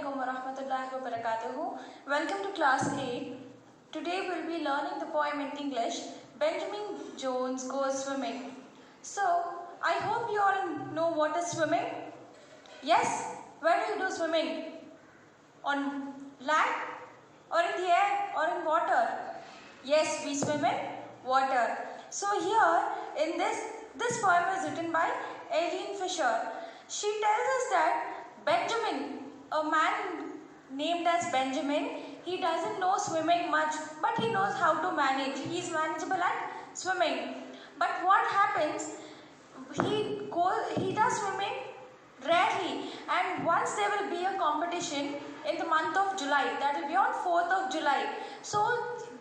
Assalamualaikum warahmatullahi wabarakatuh. Welcome to class 8. Today we'll be learning the poem in English, Benjamin Jones Goes Swimming. So, I hope you all know what is swimming. Yes? Where do you do swimming? On land? Or in the air? Or in water? Yes, we swim in water. So here, in this poem is written by Eileen Fisher. She tells us that Benjamin, a man named as Benjamin, he doesn't know swimming much, but he knows how to manage. He is manageable at swimming. But what happens, he does swimming rarely, and once there will be a competition in the month of July, that will be on 4th of July. So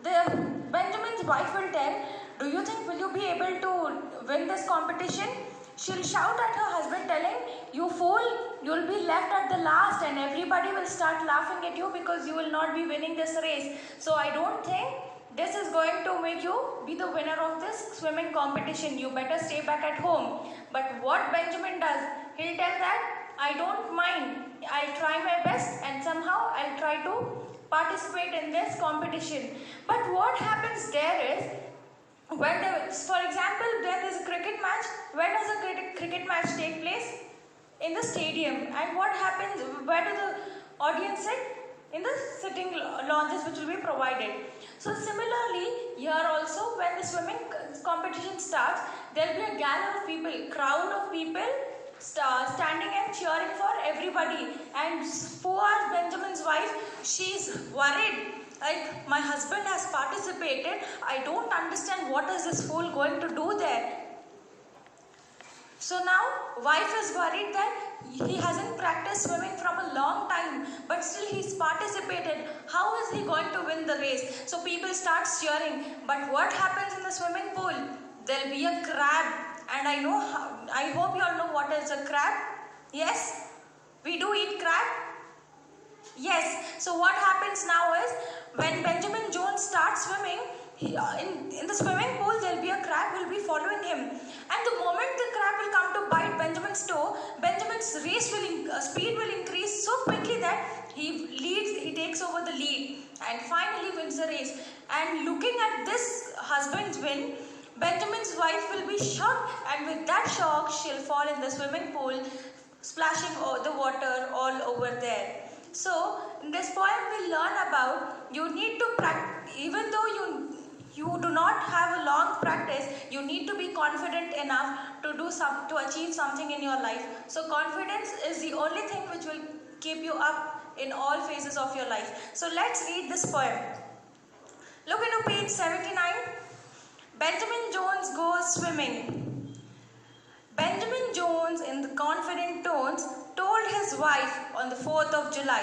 Benjamin's wife will tell, do you think will you be able to win this competition? She'll shout at her husband telling, you fool, you'll be left at the last and everybody will start laughing at you because you will not be winning this race. So I don't think this is going to make you be the winner of this swimming competition. You better stay back at home. But what Benjamin does, he'll tell that, I don't mind. I'll try my best and somehow I'll try to participate in this competition. But what happens there is, for example, there is a cricket match. Where does a cricket match take place? In the stadium. And what happens? Where do the audience sit? In the sitting lounges which will be provided. So similarly, here also when the swimming competition starts, there will be a gather of people, crowd of people standing and cheering for everybody. And poor Benjamin's wife, she's worried. Like, my husband has participated. I don't understand what is this fool going to do there. So now, wife is worried that he hasn't practiced swimming from a long time, but still he's participated. How is he going to win the race? So people start cheering. But what happens in the swimming pool? There'll be a crab. And I hope you all know what is a crab. Yes? We do eat crab? Yes. So what happens now is, when Benjamin Jones starts swimming, in the swimming pool, there will be a crab who will be following him. And the moment the crab will come to bite Benjamin's toe, Benjamin's speed will increase so quickly that he takes over the lead and finally wins the race. And looking at this husband's win, Benjamin's wife will be shocked, and with that shock, she'll fall in the swimming pool, splashing the water all over there. So, in this poem we learn about, you need to practice, even though you do not have a long practice, you need to be confident enough to achieve something in your life. So confidence is the only thing which will keep you up in all phases of your life. So let's read this poem. Look into page 79. Benjamin Jones Goes Swimming. Benjamin Jones, in the confident tones, told his wife on the 4th of July,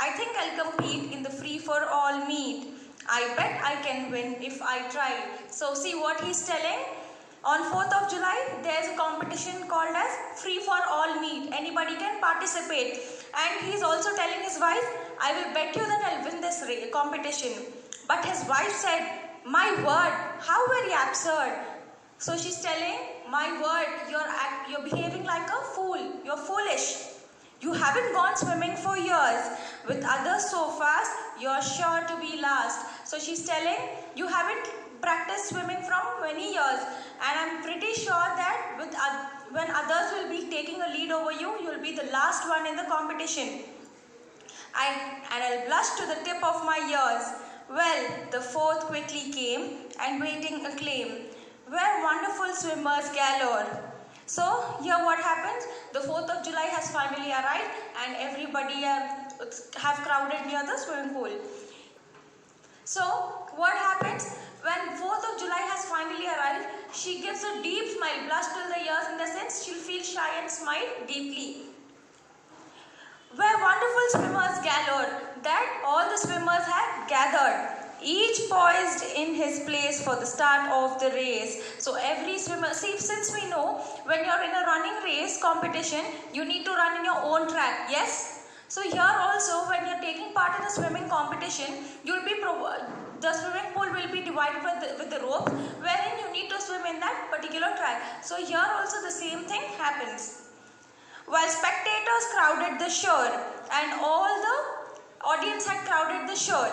I think I'll compete in the free-for-all meet. I bet I can win if I try. So see what he's telling? On 4th of July, there's a competition called as free-for-all meet. Anybody can participate. And he's also telling his wife, I will bet you that I'll win this competition. But his wife said, my word, how very absurd. So she's telling, my word, you're behaving like a fool. You're foolish. You haven't gone swimming for years. With others so fast, you're sure to be last. So she's telling, you haven't practiced swimming from many years. And I'm pretty sure that when others will be taking a lead over you, you'll be the last one in the competition. And I'll blush to the tip of my ears. Well, the 4th quickly came, and waiting acclaim, where wonderful swimmers galore. So here what happens? The 4th of July has finally arrived and everybody have crowded near the swimming pool. So what happens? When 4th of July has finally arrived, she gives a deep smile, blush till the ears, in the sense she'll feel shy and smile deeply. Where wonderful swimmers galore, that all the swimmers have gathered, each poised in his place for the start of the race. So every swimmer, see, since we know when you're in a running race competition, you need to run in your own track, yes? So here also, when you're taking part in the swimming competition, the swimming pool will be divided with the rope, wherein you need to swim in that particular track. So here also the same thing happens. While spectators crowded the shore and all the audience had crowded the shore,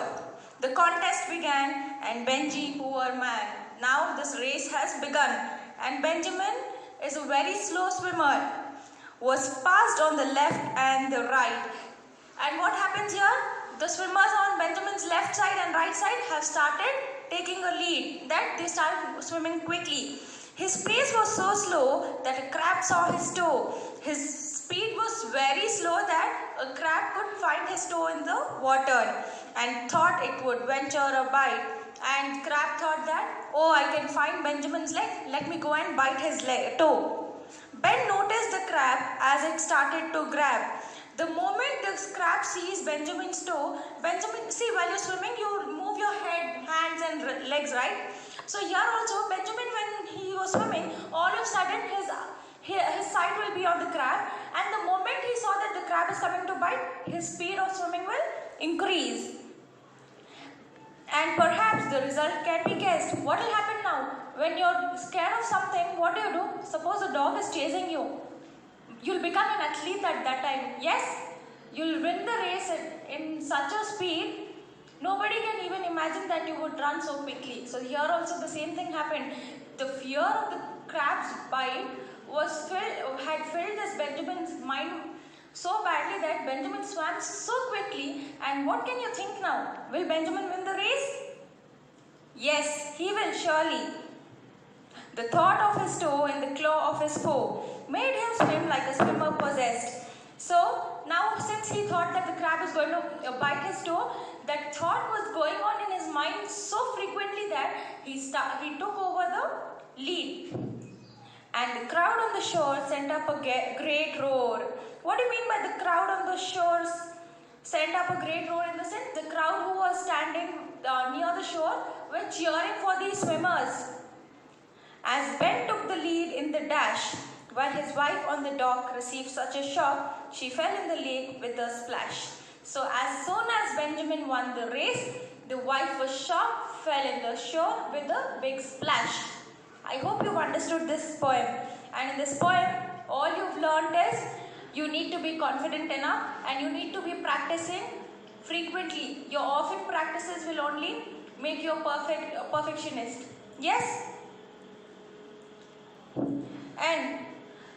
the contest began and Benji, poor man, now this race has begun and Benjamin is a very slow swimmer, was passed on the left and the right. And what happens here? The swimmers on Benjamin's left side and right side have started taking a lead, that they started swimming quickly. His pace was so slow that a crab saw his toe. His speed was very slow that a crab could find his toe in the water and thought it would venture a bite. And crab thought that, oh, I can find Benjamin's leg, let me go and bite his toe. Ben noticed the crab as it started to grab. The moment the crab sees Benjamin's toe, Benjamin, see, while you're swimming, you move your head, hands and legs, right? So here also, Benjamin, when he was swimming, all of a sudden his sight will be on the crab, and the moment he saw that the crab is coming to bite, his speed of swimming will increase. And perhaps the result can be guessed. What will happen now? When you're scared of something, what do? Suppose a dog is chasing you. You'll become an athlete at that time. Yes, you'll win the race in such a speed. Nobody can even imagine that you would run so quickly. So here also the same thing happened. The fear of the crab's bite had filled this Benjamin's mind so badly that Benjamin swam so quickly. And what can you think now? Will Benjamin win the race? Yes, he will surely. The thought of his toe in the claw of his foe made him swim like a swimmer possessed. So now, since he thought that the crab is going to bite his toe, that thought was going on in his mind so frequently that he took over the lead. And the crowd on the shore sent up a great roar. What do you mean by the crowd on the shores sent up a great roar? In the sense, the crowd who was standing near the shore were cheering for these swimmers. As Ben took the lead in the dash, while his wife on the dock received such a shock, she fell in the lake with a splash. So as soon as Benjamin won the race, the wife was shocked, fell in the shore with a big splash. I hope you've understood this poem. And in this poem, all you've learned is you need to be confident enough and you need to be practicing frequently. Your often practices will only make you a perfectionist. Yes? And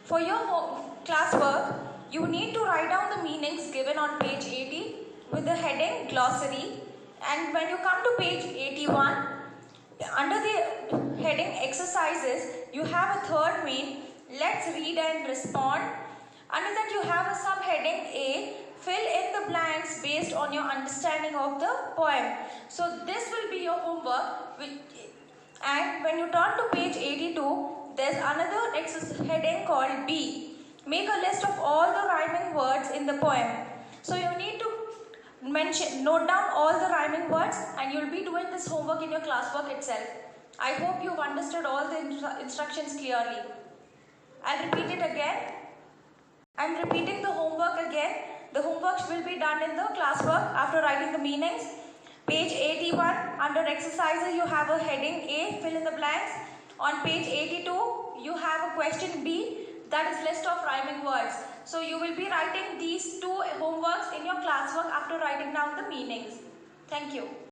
for your classwork, you need to write down the meanings given on page 80 with the heading glossary. And when you come to page 81, under the heading exercises, you have a third main, let's read and respond. Under that you have a subheading A, fill in the blanks based on your understanding of the poem. So this will be your homework. And when you turn to page 82, there's another heading called B. Make a list of all the rhyming words in the poem. So you need to note down all the rhyming words and you'll be doing this homework in your classwork itself. I hope you've understood all the instructions clearly. I'll repeat it again. I'm repeating the homework again. The homework will be done in the classwork after writing the meanings. Page 81, under exercises, you have a heading A, fill in the blanks. On page 82, you have a question B, that is list of rhyming words. So you will be writing these two homeworks in your classwork after writing down the meanings. Thank you.